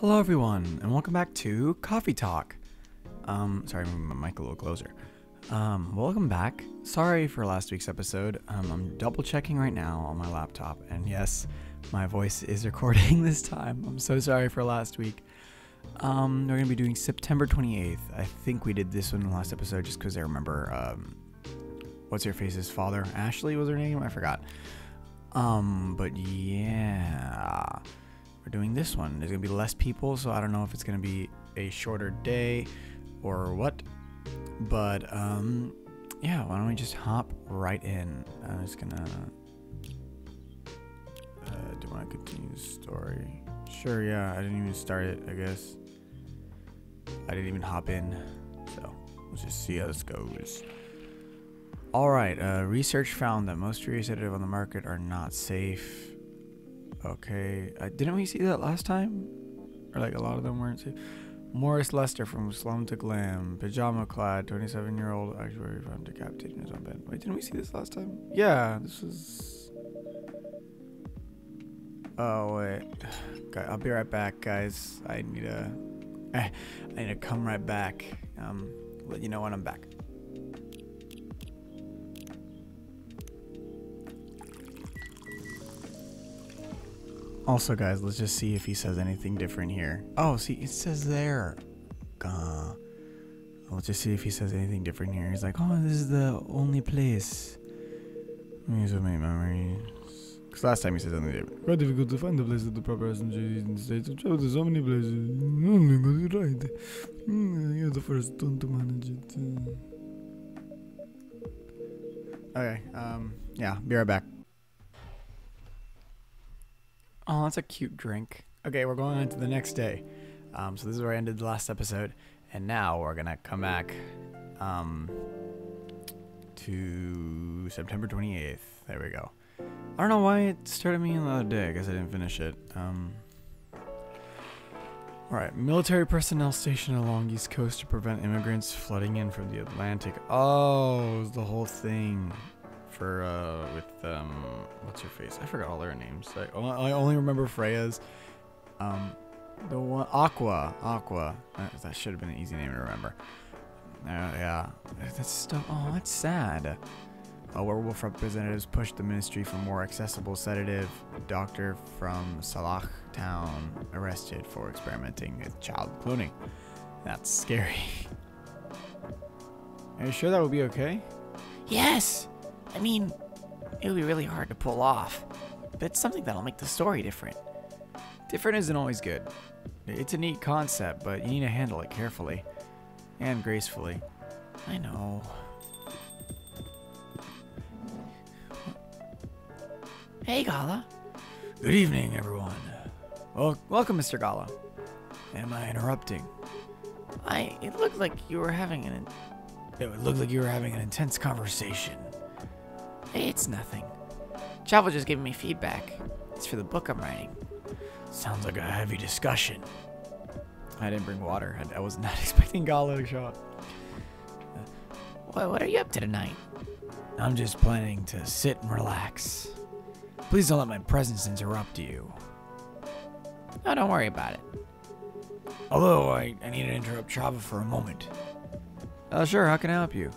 Hello everyone, and welcome back to Coffee Talk. Sorry, my mic a little closer. Welcome back. Sorry for last week's episode. I'm double checking right now on my laptop, and yes, my voice is recording this time. I'm so sorry for last week. We're gonna be doing September 28th. I think we did this one in the last episode just because I remember, what's her face's father? Ashley was her name? I forgot. But yeah. We're doing this one. There's gonna be less people, so I don't know if it's gonna be a shorter day or what. But yeah, why don't we just hop right in? I'm just gonna do you want to continue the story? Sure, yeah. I didn't even start it, I guess. I didn't even hop in, so let's just see how this goes. Alright, research found that most sedatives on the market are not safe. Okay, didn't we see that last time? Or like a lot of them weren't safe. Morris Lester from Slum to Glam, pajama clad, 27-year-old actuary found decapitated in his own bed. Wait, didn't we see this last time? Yeah, this was... Oh, wait. I'll be right back, guys. I need to come right back. Let you know when I'm back. Also, guys, let's just see if he says anything different here. Oh, see, it says there. Let's just see if he says anything different here. He's like, oh, this is the only place. Here's so many memories. Because last time he said something different. Quite difficult to find a place at the proper SMG in the States. I've traveled to so many places. Only got it right. You're the first one to manage it. Okay, yeah, be right back. Oh, that's a cute drink. Okay, we're going on to the next day. So this is where I ended the last episode. And now we're going to come back to September 28th. There we go. I don't know why it started me the other day. I guess I didn't finish it. Alright, military personnel stationed along East Coast to prevent immigrants flooding in from the Atlantic. Oh, it was the whole thing. With what's her face? I forgot all their names. I only remember Freya's. The one Aqua. That should have been an easy name to remember. Yeah, that's stuff. Oh, that's sad. Werewolf representatives pushed the ministry for more accessible sedative. A doctor from Salach Town arrested for experimenting with child cloning. That's scary. Are you sure that would be okay? Yes! I mean, it would be really hard to pull off, but it's something that'll make the story different. Different isn't always good. It's a neat concept, but you need to handle it carefully and gracefully. I know. Hey, Gala. Good evening, everyone. Well, welcome, Mr. Gala. Am I interrupting? It looked like you were having an intense conversation. It's nothing. Chavo just gave me feedback. It's for the book I'm writing. Sounds like a heavy discussion. I didn't bring water. I was not expecting Gala to show up. What are you up to tonight? I'm just planning to sit and relax. Please don't let my presence interrupt you. Oh, don't worry about it. Although I need to interrupt Chavo for a moment. Sure, how can I help you?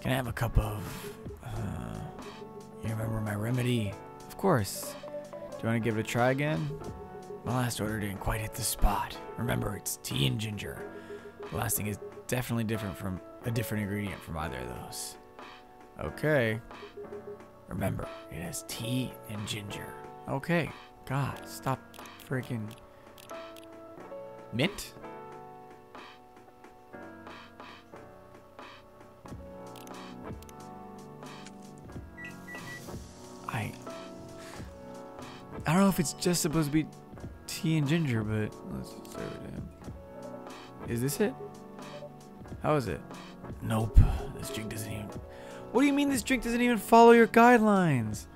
Can I have a cup of... you remember my remedy? Of course. Do you want to give it a try again? My last order didn't quite hit the spot. Remember, it's tea and ginger. The last thing is definitely a different ingredient from either of those. Okay. Remember, it has tea and ginger. Okay. God, stop freaking... Mint? I don't know if it's just supposed to be tea and ginger, but let's just serve it in. Is this it? How is it? Nope. This drink doesn't even... What do you mean this drink doesn't even follow your guidelines?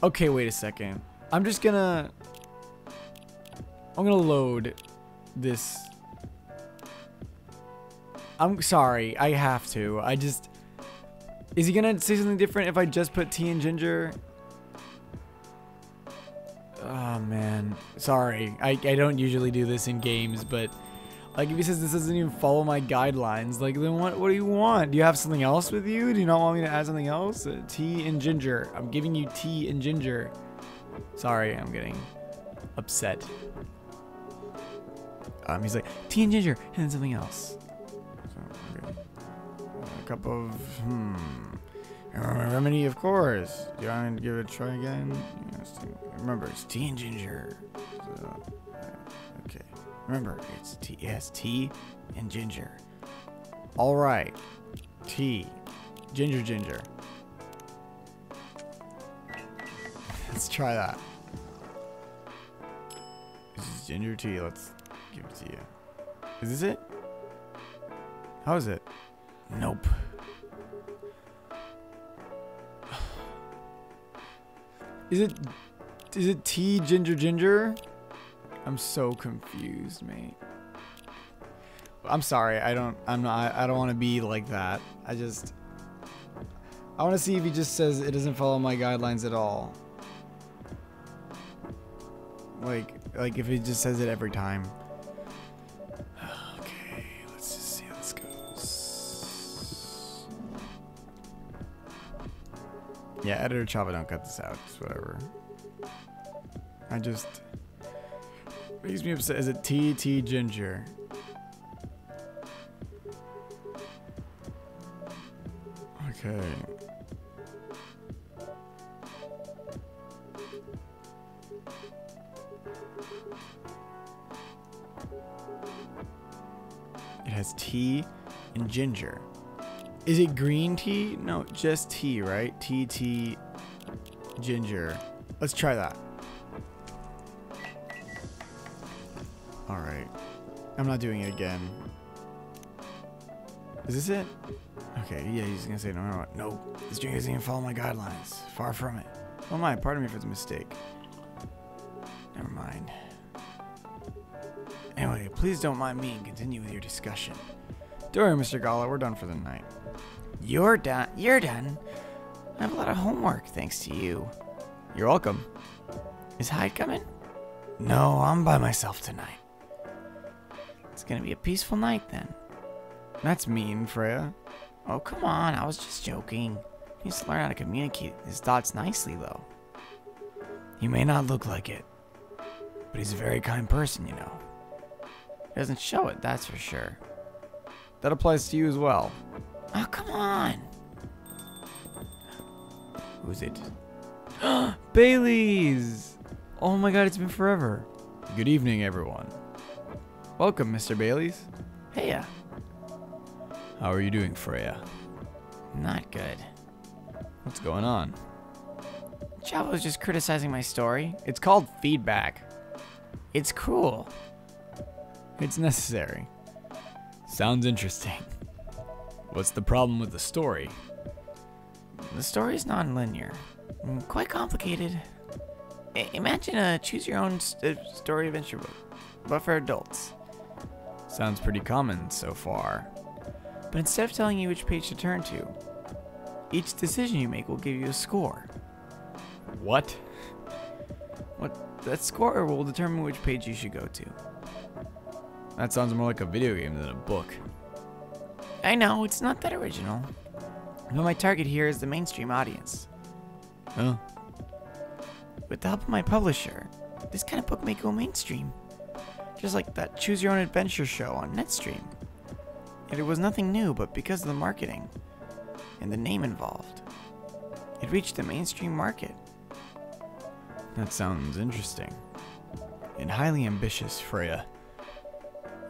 Okay, wait a second. I'm gonna load this. I'm sorry. I have to. Is he gonna say something different if I just put tea and ginger? Oh, man. Sorry. I don't usually do this in games, but... Like, if he says this doesn't even follow my guidelines, like, then what do you want? Do you have something else with you? Do you not want me to add something else? Tea and ginger. I'm giving you tea and ginger. Sorry, I'm getting upset. He's like, tea and ginger, and then something else. So, okay. A cup of, remedy, of course. Do you want to give it a try again? Yes, remember, it's tea and ginger. So, okay. Remember, it's tea. Yes, tea and ginger. All right. Tea. Ginger. Let's try that. This is ginger tea. Let's give it to you. Is this it? How is it? Nope. Is it tea ginger? I'm so confused, mate. I'm sorry. I don't want to be like that. I want to see if he just says it doesn't follow my guidelines at all. Like if he just says it every time. Okay, let's just see how this goes. Yeah, editor Chava, don't cut this out. Just whatever. Makes me upset. Is it tea ginger? Okay. It has tea and ginger. Is it green tea? No, just tea, right? Tea, ginger. Let's try that. Alright. I'm not doing it again. Is this it? Okay, yeah, he's gonna say no. No, this drink doesn't even follow my guidelines. Far from it. Oh my, pardon me for the mistake. Never mind. Anyway, please don't mind me and continue with your discussion. Don't worry, Mr. Gala, we're done for the night. You're done? You're done? I have a lot of homework thanks to you. You're welcome. Is Hyde coming? No, I'm by myself tonight. It's gonna be a peaceful night then. That's mean, Freya. Oh, come on, I was just joking. He needs to learn how to communicate his thoughts nicely, though. He may not look like it, but he's a very kind person, you know. He doesn't show it, that's for sure. That applies to you as well. Oh, come on. Who's it? Bailey's! Oh my god, it's been forever. Good evening, everyone. Welcome, Mr. Bailey's. Heya. How are you doing, Freya? Not good. What's going on? Chavo was just criticizing my story. It's called feedback. It's cruel. It's necessary. Sounds interesting. What's the problem with the story? The story's non-linear. Quite complicated. Imagine a choose-your-own story adventure book, but for adults. Sounds pretty common so far. But instead of telling you which page to turn to, each decision you make will give you a score. What? That score will determine which page you should go to. That sounds more like a video game than a book. I know, it's not that original. But my target here is the mainstream audience. Huh? With the help of my publisher, this kind of book may go mainstream. Just like that Choose Your Own Adventure show on Netstream. Yet it was nothing new, but because of the marketing and the name involved, it reached the mainstream market. That sounds interesting. And highly ambitious, Freya.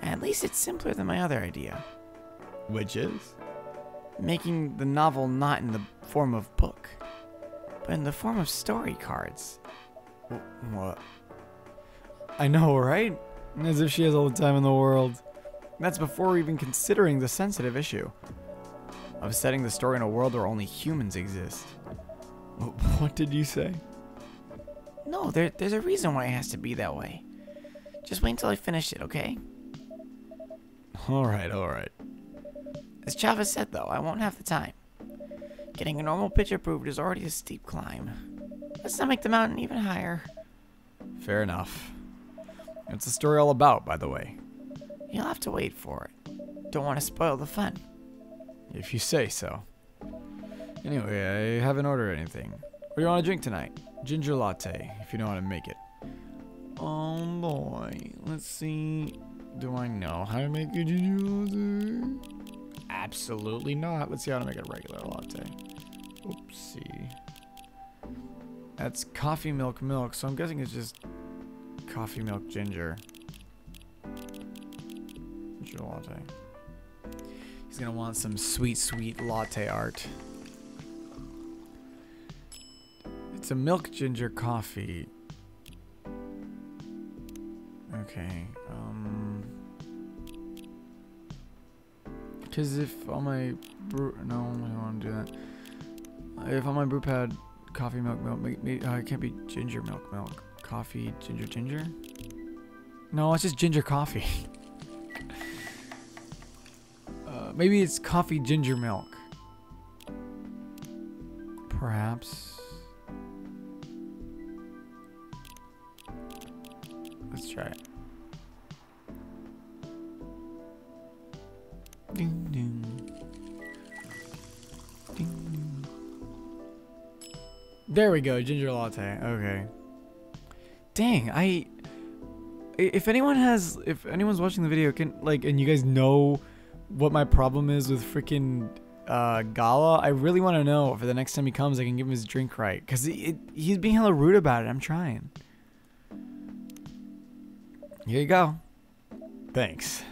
At least it's simpler than my other idea. Which is? Making the novel not in the form of book, but in the form of story cards. What? I know, right? As if she has all the time in the world. That's before even considering the sensitive issue of setting the story in a world where only humans exist. What did you say? No, there's a reason why it has to be that way. Just wait until I finish it, okay? Alright. As Chava said, though, I won't have the time. Getting a normal pitch approved is already a steep climb. Let's not make the mountain even higher. Fair enough. What's the story all about, by the way? You'll have to wait for it. Don't want to spoil the fun. If you say so. Anyway, I haven't ordered anything. What do you want to drink tonight? Ginger latte, if you know how to make it. Oh boy, let's see. Do I know how to make a ginger latte? Absolutely not. Let's see how to make a regular latte. Oopsie. That's coffee milk, so I'm guessing it's just coffee milk ginger. Ginger latte. He's gonna want some sweet, sweet latte art. It's a milk ginger coffee. Okay, because if on my brew, no, I don't want to do that. If on my brew pad, coffee milk, it can't be ginger milk, coffee, ginger. No, it's just ginger coffee. Maybe it's coffee ginger milk. Perhaps. Let's try it. Ding ding. Ding ding. There we go, ginger latte. Okay. Dang, if anyone's watching the video and you guys know what my problem is with freaking Gala, I really want to know for the next time he comes I can give him his drink right, cuz he's being hella rude about it. I'm trying. Here you go. Thanks.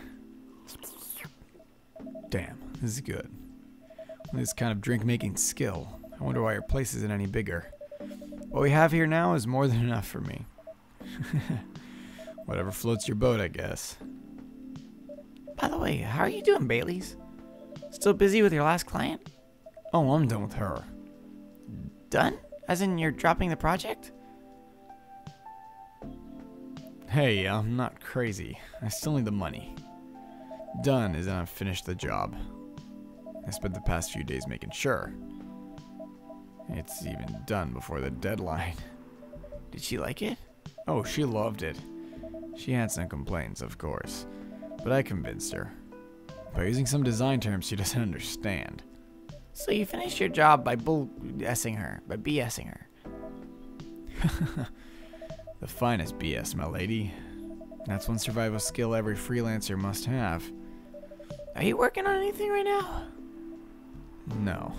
Damn, this is good. This kind of drink making skill. I wonder why your place isn't any bigger. What we have here now is more than enough for me. Whatever floats your boat, I guess. By the way, how are you doing, Bailey's? Still busy with your last client? Oh, I'm done with her. Done? As in you're dropping the project? Hey, I'm not crazy. I still need the money. Done is I've finished the job. I spent the past few days making sure. It's even done before the deadline. Did she like it? Oh, she loved it. She had some complaints, of course, but I convinced her. By using some design terms she doesn't understand. So you finished your job by BSing her. The finest BS, my lady. That's one survival skill every freelancer must have. Are you working on anything right now? No.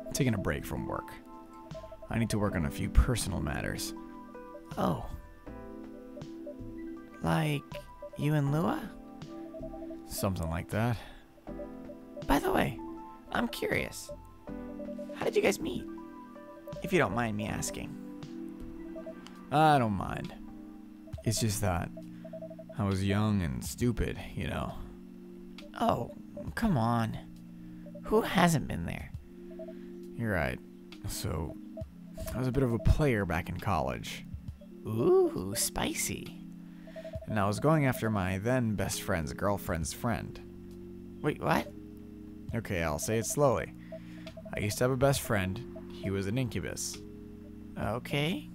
I'm taking a break from work. I need to work on a few personal matters. Oh. Like you and Lua? Something like that. By the way, I'm curious. How did you guys meet? If you don't mind me asking. I don't mind. It's just that I was young and stupid, you know. Oh, come on. Who hasn't been there? You're right. So, I was a bit of a player back in college. Ooh, spicy. And I was going after my then best friend's girlfriend's friend. Wait, what? Okay, I'll say it slowly. I used to have a best friend. He was an incubus. Okay.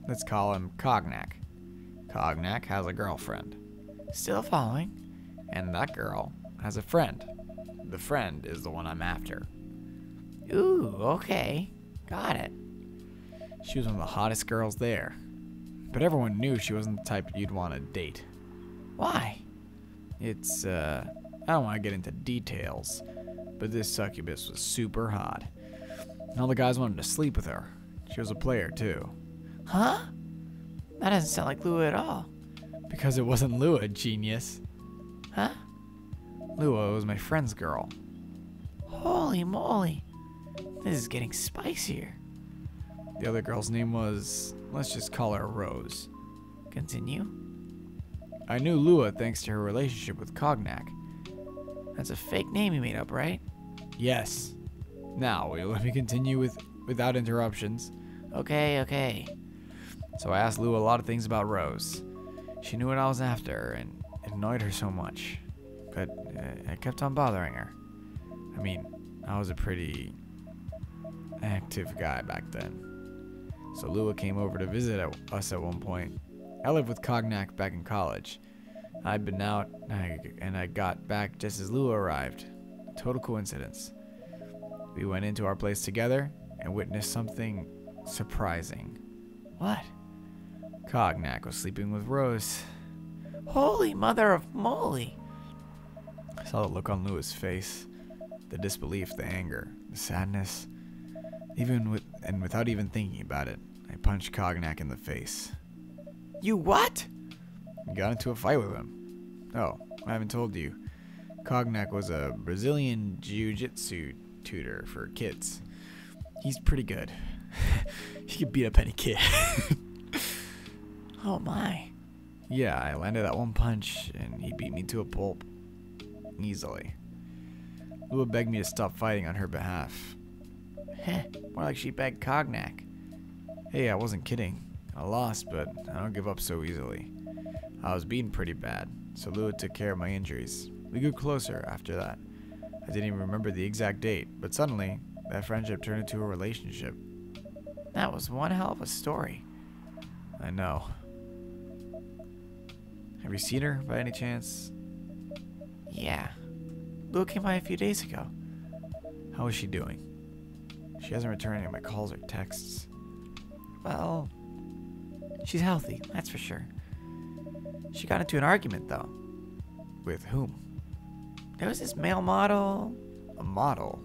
Let's call him Cognac. Cognac has a girlfriend. Still following. And that girl has a friend. The friend is the one I'm after. Ooh, okay. Got it. She was one of the hottest girls there. But everyone knew she wasn't the type you'd want to date. Why? It's, I don't want to get into details, but this succubus was super hot. And all the guys wanted to sleep with her. She was a player, too. Huh? That doesn't sound like Lua at all. Because it wasn't Lua, genius. Huh? Lua was my friend's girl. Holy moly. This is getting spicier. The other girl's name was, let's just call her Rose. Continue. I knew Lua thanks to her relationship with Cognac. That's a fake name you made up, right? Yes. Now, will you let me continue without interruptions? Okay. So I asked Lua a lot of things about Rose. She knew what I was after, and it annoyed her so much. But I kept on bothering her. I mean, I was a pretty active guy back then. So Lua came over to visit us at one point. I lived with Cognac back in college. I'd been out, and I got back just as Lua arrived. Total coincidence. We went into our place together and witnessed something surprising. What? Cognac was sleeping with Rose. Holy mother of moly! I saw the look on Lua's face, the disbelief, the anger, the sadness. Without even thinking about it, I punched Cognac in the face. You what? I got into a fight with him. Oh, I haven't told you. Cognac was a Brazilian jiu-jitsu tutor for kids. He's pretty good. He could beat up any kid. Oh my. Yeah, I landed that one punch, and he beat me to a pulp. Easily. Lua begged me to stop fighting on her behalf. Heh, more like she begged Cognac. Hey, I wasn't kidding. I lost, but I don't give up so easily. I was beaten pretty bad, so Lua took care of my injuries. We grew closer after that. I didn't even remember the exact date, but suddenly, that friendship turned into a relationship. That was one hell of a story. I know. Have you seen her by any chance? Yeah. Lua came by a few days ago. How is she doing? She hasn't returned any of my calls or texts. Well, she's healthy, that's for sure. She got into an argument, though. With whom? There was this male model. A model?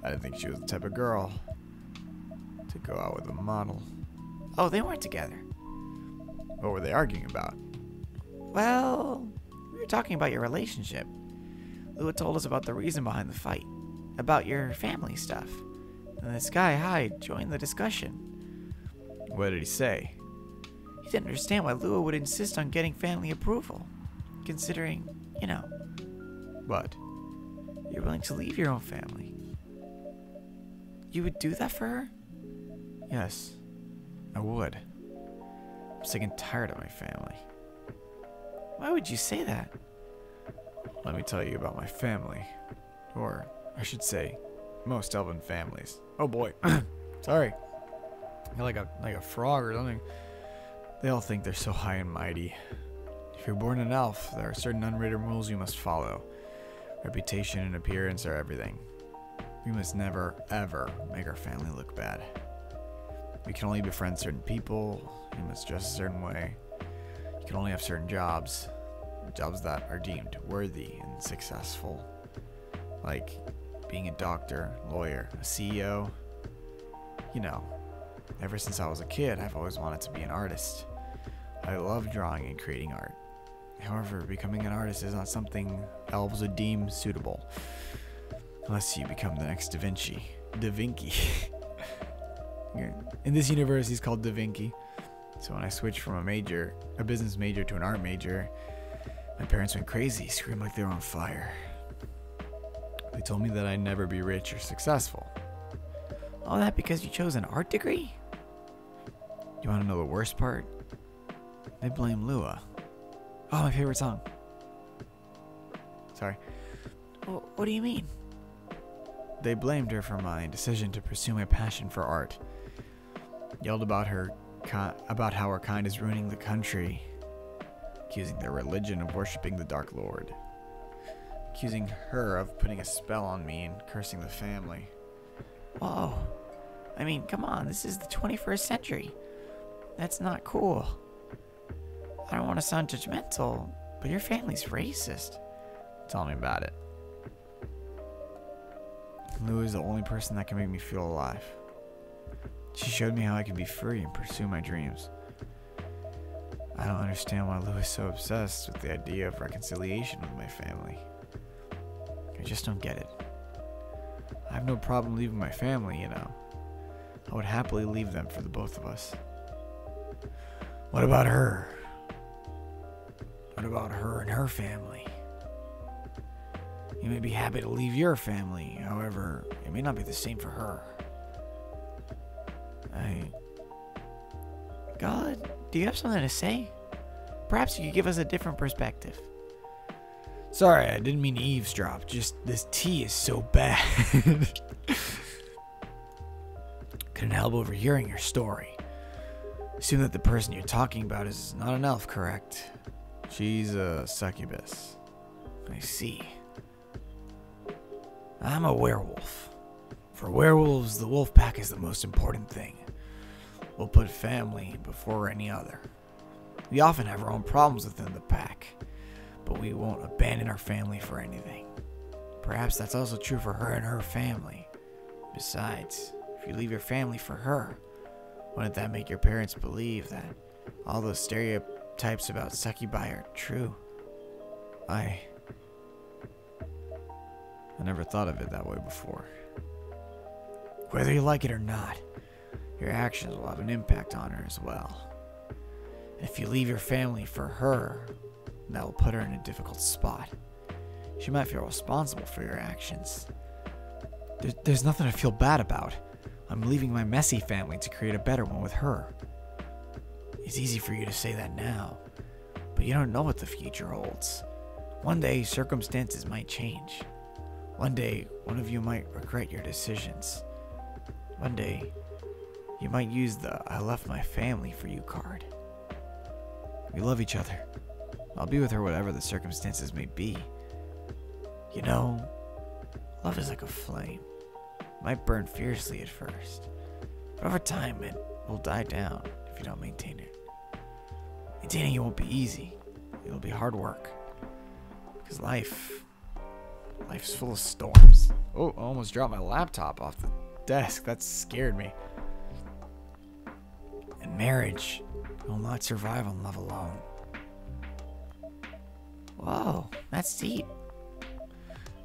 I didn't think she was the type of girl to go out with a model. Oh, they weren't together. What were they arguing about? Well, we were talking about your relationship. Lua told us about the reason behind the fight. About your family stuff. And this guy, Hyde, joined the discussion. What did he say? He didn't understand why Lua would insist on getting family approval. Considering, What? you're willing to leave your own family. You would do that for her? Yes, I would. I'm sick and tired of my family. Why would you say that? Let me tell you about my family. Or, I should say, most elven families. Oh boy. Sorry. You're like a frog or something. They all think they're so high and mighty. If you're born an elf, there are certain unwritten rules you must follow. Reputation and appearance are everything. We must never, ever make our family look bad. We can only befriend certain people. You must dress a certain way. You can only have certain jobs. Jobs that are deemed worthy and successful. Like being a doctor, lawyer, a CEO. Ever since I was a kid, I've always wanted to be an artist. I love drawing and creating art. However, becoming an artist is not something elves would deem suitable. Unless you become the next Da Vinci. Da Vinci. In this universe, he's called Da Vinci. So when I switched from a business major to an art major, my parents went crazy, screamed like they were on fire. They told me that I'd never be rich or successful. All that because you chose an art degree? You want to know the worst part? They blame Lua. Oh, my favorite song. Sorry. Well, what do you mean? They blamed her for my decision to pursue my passion for art. Yelled about how her kind is ruining the country. Accusing their religion of worshiping the Dark Lord. Accusing her of putting a spell on me and cursing the family. Whoa. I mean, come on, this is the 21st century. That's not cool. I don't want to sound judgmental, but your family's racist. Tell me about it. Lou is the only person that can make me feel alive. She showed me how I could be free and pursue my dreams. I don't understand why Lou is so obsessed with the idea of reconciliation with my family. I just don't get it. I have no problem leaving my family, I would happily leave them for the both of us. What about her? What about her and her family? You may be happy to leave your family, however, it may not be the same for her. God, do you have something to say? Perhaps you could give us a different perspective. Sorry, I didn't mean to eavesdrop, just this tea is so bad. Couldn't help overhearing your story. Assume that the person you're talking about is not an elf, correct? She's a succubus. I see. I'm a werewolf. For werewolves, the wolf pack is the most important thing. We'll put family before any other. We often have our own problems within the pack, but we won't abandon our family for anything. Perhaps that's also true for her and her family. Besides, if you leave your family for her, wouldn't that make your parents believe that all those stereotypes about succubi are true? I never thought of it that way before. Whether you like it or not, your actions will have an impact on her as well. And if you leave your family for her, that will put her in a difficult spot. She might feel responsible for your actions. There's nothing to feel bad about. I'm leaving my messy family to create a better one with her. It's easy for you to say that now, but you don't know what the future holds. One day, circumstances might change. One day, one of you might regret your decisions. One day, you might use the "I left my family for you" card. We love each other. I'll be with her whatever the circumstances may be. You know, love is like a flame. It might burn fiercely at first, but over time it will die down if you don't maintain it. Maintaining it won't be easy. It'll be hard work. Because life's full of storms. Oh, I almost dropped my laptop off the desk. That scared me. And marriage will not survive on love alone. Whoa, that's deep.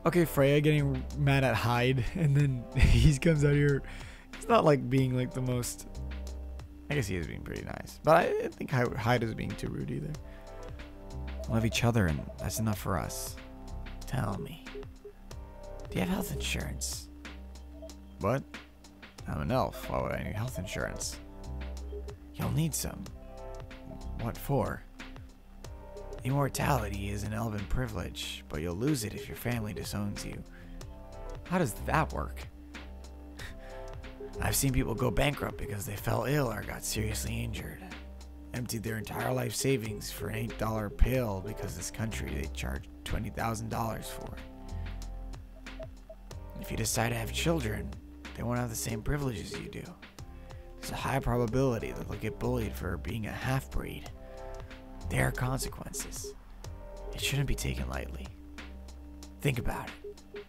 Okay, Freya getting mad at Hyde, and then he comes out here. It's not like being like the most. I guess he is being pretty nice, but I think Hyde is being too rude either. Love each other, and that's enough for us. Tell me, do you have health insurance? What? I'm an elf. Why would I need health insurance? You'll need some. What for? Immortality is an elven privilege, but you'll lose it if your family disowns you. How does that work? I've seen people go bankrupt because they fell ill or got seriously injured. Emptied their entire life savings for an $8 pill because this country they charge $20,000 for it. If you decide to have children, they won't have the same privileges you do. There's a high probability that they'll get bullied for being a half-breed. There are consequences. It shouldn't be taken lightly. Think about it.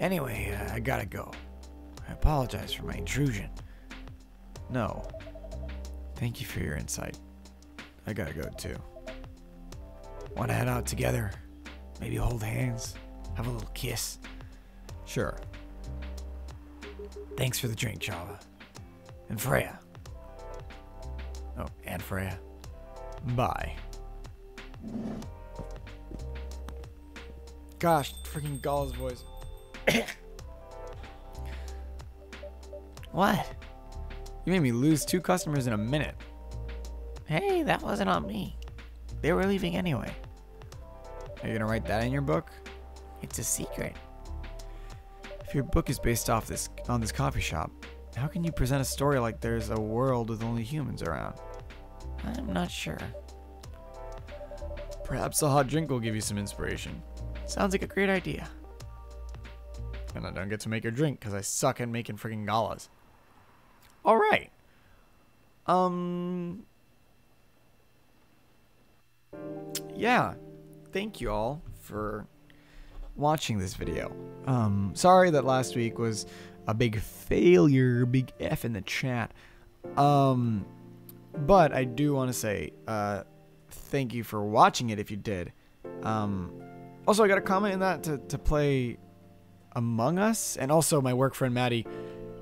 Anyway, I gotta go. I apologize for my intrusion. No. Thank you for your insight. I gotta go too. Want to head out together? Maybe hold hands? Have a little kiss? Sure. Thanks for the drink, Java. And Freya. Oh, and Freya. Bye. Gosh, freaking Gala's voice. What? You made me lose 2 customers in a minute. Hey, that wasn't on me. They were leaving anyway. Are you gonna write that in your book? It's a secret. If your book is based off on this coffee shop, how can you present a story like there's a world with only humans around? I'm not sure. Perhaps a hot drink will give you some inspiration. Sounds like a great idea. And I don't get to make your drink because I suck at making freaking galas. Alright. Yeah. Thank you all for watching this video. Sorry that last week was a big failure, big F in the chat. But I do want to say, thank you for watching it if you did. Also, I got a comment in that to play Among Us, and also my work friend Maddie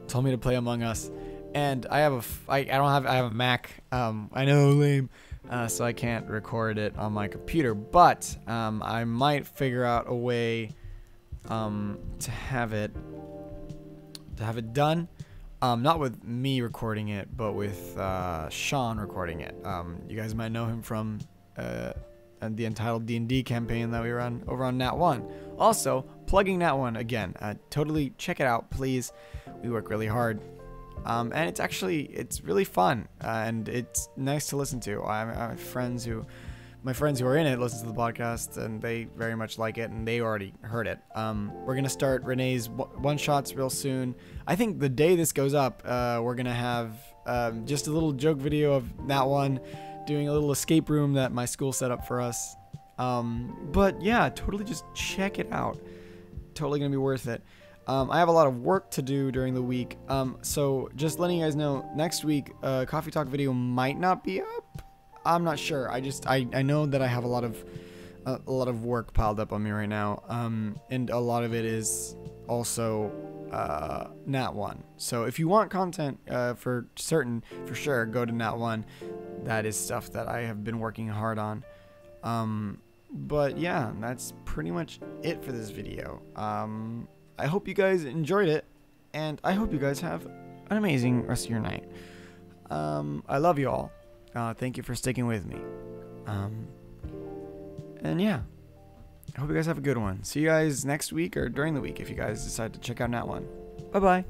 told me to play Among Us, and I have I have a Mac. I know, lame, so I can't record it on my computer, but I might figure out a way to have it done. Not with me recording it, but with Sean recording it. You guys might know him from the Untitled D&D campaign that we run over on Nat 1. Also, plugging Nat 1 again. Totally check it out, please. We work really hard And it's really fun, and it's nice to listen to. I have my friends who are in it listen to the podcast, and they very much like it, and they already heard it. We're gonna start Renee's one shots real soon. I think the day this goes up, we're gonna have just a little joke video of that one doing a little escape room that my school set up for us. But yeah, totally just check it out. Totally gonna be worth it. I have a lot of work to do during the week, so just letting you guys know, next week Coffee Talk video might not be up. I'm not sure. I know that I have a lot of work piled up on me right now, and a lot of it is also Nat 1. So if you want content for sure, go to Nat 1. That is stuff that I have been working hard on. But yeah, that's pretty much it for this video. I hope you guys enjoyed it, and I hope you guys have an amazing rest of your night. I love you all. Thank you for sticking with me. And yeah, I hope you guys have a good one. See you guys next week or during the week if you guys decide to check out Nat 1. Bye-bye.